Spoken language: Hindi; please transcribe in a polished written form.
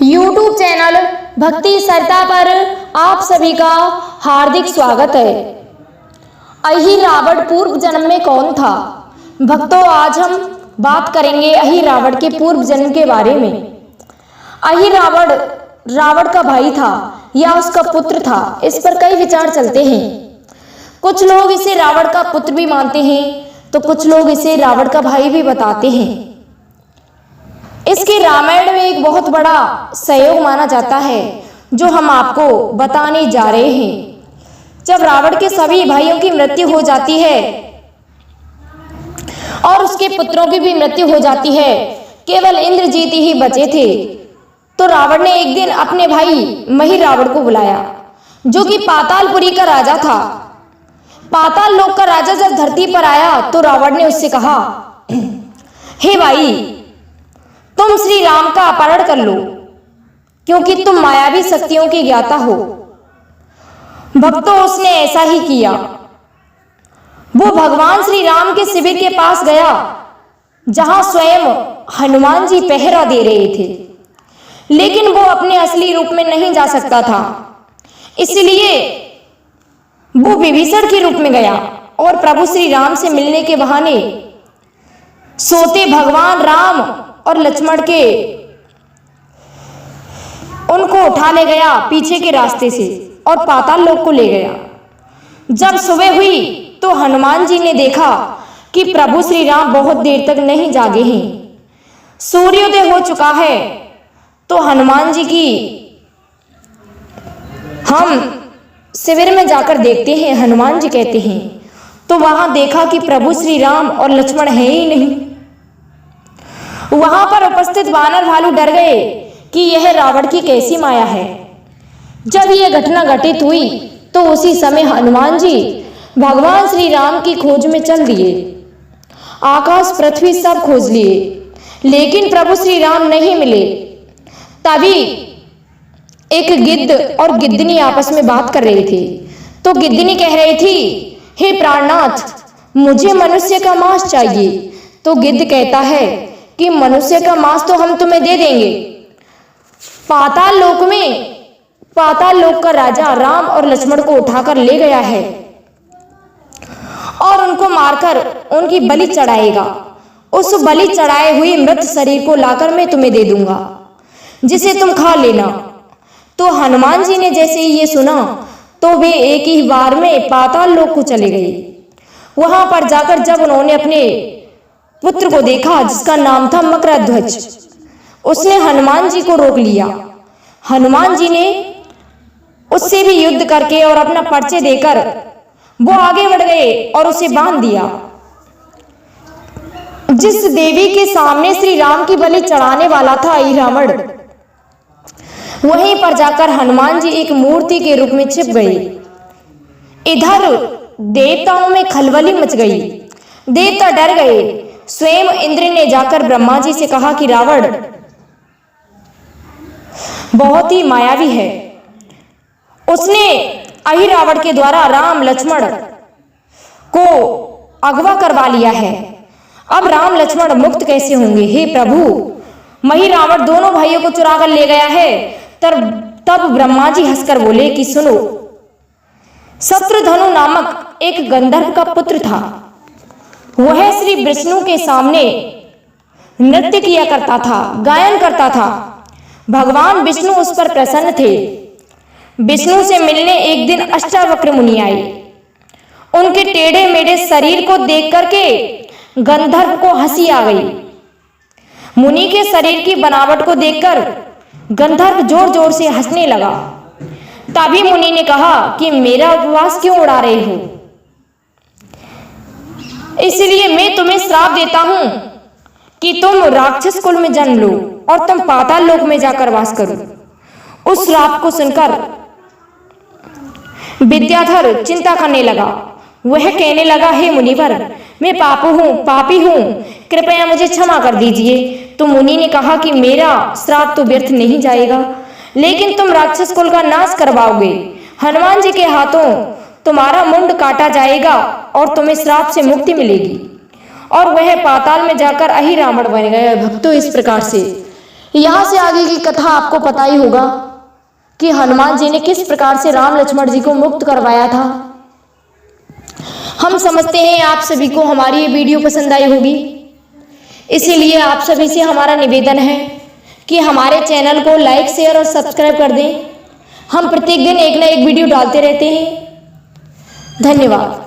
YouTube चैनल भक्ति सरिता पर आप सभी का हार्दिक स्वागत है। अहिरावण पूर्व जन्म में कौन था? भक्तों, आज हम बात करेंगे अहिरावण के पूर्व जन्म के बारे में। अहिरावण रावण का भाई था या उसका पुत्र था, इस पर कई विचार चलते हैं। कुछ लोग इसे रावण का पुत्र भी मानते हैं तो कुछ लोग इसे रावण का भाई भी बताते हैं। इसके रामायण में एक बहुत बड़ा सहयोग माना जाता है जो हम आपको बताने जा रहे हैं। जब रावण के सभी भाइयों की मृत्यु हो जाती है और उसके पुत्रों की भी मृत्यु हो जाती है, केवल इंद्रजीत ही बचे थे, तो रावण ने एक दिन अपने भाई महिरावण को बुलाया, जो कि पातालपुरी का राजा था। पाताल लोक का राजा जब धरती पर आया तो रावण ने उससे कहा, हे भाई, तुम श्री राम का अपहरण कर लो, क्योंकि तुम मायावी शक्तियों की ज्ञाता हो। भक्तों, उसने ऐसा ही किया। वो भगवान श्री राम के शिविर के पास गया, जहां स्वयं हनुमान जी पहरा दे रहे थे, लेकिन वो अपने असली रूप में नहीं जा सकता था। इसलिए वो विभीषण के रूप में गया और प्रभु श्री राम से मिलने के बहाने सोते भगवान राम और लक्ष्मण के उनको उठा ले गया पीछे के रास्ते से और पाताल लोक को ले गया। जब सुबह हुई तो हनुमान जी ने देखा कि प्रभु श्री राम बहुत देर तक नहीं जागे हैं। सूर्योदय हो चुका है। तो हनुमान जी की हम शिविर में जाकर देखते हैं, हनुमान जी कहते हैं, तो वहां देखा कि प्रभु श्री राम और लक्ष्मण है ही नहीं। वहां पर उपस्थित वानर भालू डर गए कि यह रावण की कैसी माया है। जब यह घटना घटित हुई तो उसी समय हनुमान जी भगवान श्री राम की खोज में चल दिए। आकाश पृथ्वी सब खोज लिए, लेकिन प्रभु श्री राम नहीं मिले। तभी एक गिद्ध और गिद्धनी आपस में बात कर रहे थे। तो गिद्धनी कह रही थी, हे प्राणनाथ, मुझे मनुष्य का मांस चाहिए। तो गिद्ध कहता है कि मनुष्य का मांस तो हम तुम्हें दे देंगे। पाताल लोक का राजा राम और लक्ष्मण को उठाकर ले गया है और उनको मारकर उनकी बलि चढ़ाएगा। उस बलि चढ़ाए हुए मृत शरीर को लाकर मैं तुम्हें दे दूंगा, जिसे तुम खा लेना। तो हनुमान जी ने जैसे ही ये सुना तो वे एक ही बार में पाताल लोक को चले गए। वहां पर जाकर जब उन्होंने अपने पुत्र को देखा, जिसका नाम था मकरध्वज, उसने हनुमान जी को रोक लिया। हनुमान जी ने उससे भी युद्ध करके और अपना परिचय देकर वो आगे बढ़ गए और उसे बांध दिया। जिस देवी के सामने श्री राम की बलि चढ़ाने वाला था अहिरावण, वहीं पर जाकर हनुमान जी एक मूर्ति के रूप में छिप गए। इधर देवताओं में खलबली मच गई। देवता डर गए। स्वयं इंद्र ने जाकर ब्रह्मा जी से कहा कि रावण बहुत ही मायावी है। उसने अहिरावण के द्वारा राम लक्ष्मण को अगवा करवा लिया है। अब राम लक्ष्मण मुक्त कैसे होंगे? हे प्रभु, महिरावण दोनों भाइयों को चुरा कर ले गया है। तब ब्रह्मा जी हंसकर बोले कि सुनो, शत्रुधनु नामक एक गंधर्व का पुत्र था। वह श्री विष्णु के सामने नृत्य किया करता था, गायन करता था। भगवान विष्णु उस पर प्रसन्न थे। विष्णु से मिलने एक दिन अष्टावक्र मुनि आए। उनके टेढ़े मेढ़े शरीर को देख करके गंधर्व को हंसी आ गई। मुनि के शरीर की बनावट को देखकर गंधर्व जोर जोर से हंसने लगा। तभी मुनि ने कहा कि मेरा उपवास क्यों उड़ा रहे हो? इसलिए मैं तुम्हें श्राप देता हूं कि तुम राक्षस कुल में जन्म लो और तुम पाताल लोक में जाकर वास करो। उस श्राप को सुनकर विद्याधर चिंता करने लगा। वह कहने लगा, हे मुनिवर, मैं पापी हूं, कृपया मुझे क्षमा कर दीजिए। तो मुनि ने कहा कि मेरा श्राप तो व्यर्थ नहीं जाएगा, लेकिन तुम राक्षस कुल का नाश करवाओगे। हनुमान जी के हाथों तुम्हारा मुंड काटा जाएगा और तुम्हें श्राप से मुक्ति मिलेगी। और वह पाताल में जाकर अहिरावण बन गया। भक्तों, इस प्रकार से यहाँ से आगे की कथा आपको पता ही होगा कि हनुमान जी ने किस प्रकार से राम लक्ष्मण जी को मुक्त करवाया था। हम समझते हैं आप सभी को हमारी ये वीडियो पसंद आई होगी, इसीलिए आप सभी से हमारा निवेदन है कि हमारे चैनल को लाइक, शेयर और सब्सक्राइब कर दें। हम प्रत्येक दिन एक ना एक वीडियो डालते रहते हैं। धन्यवाद।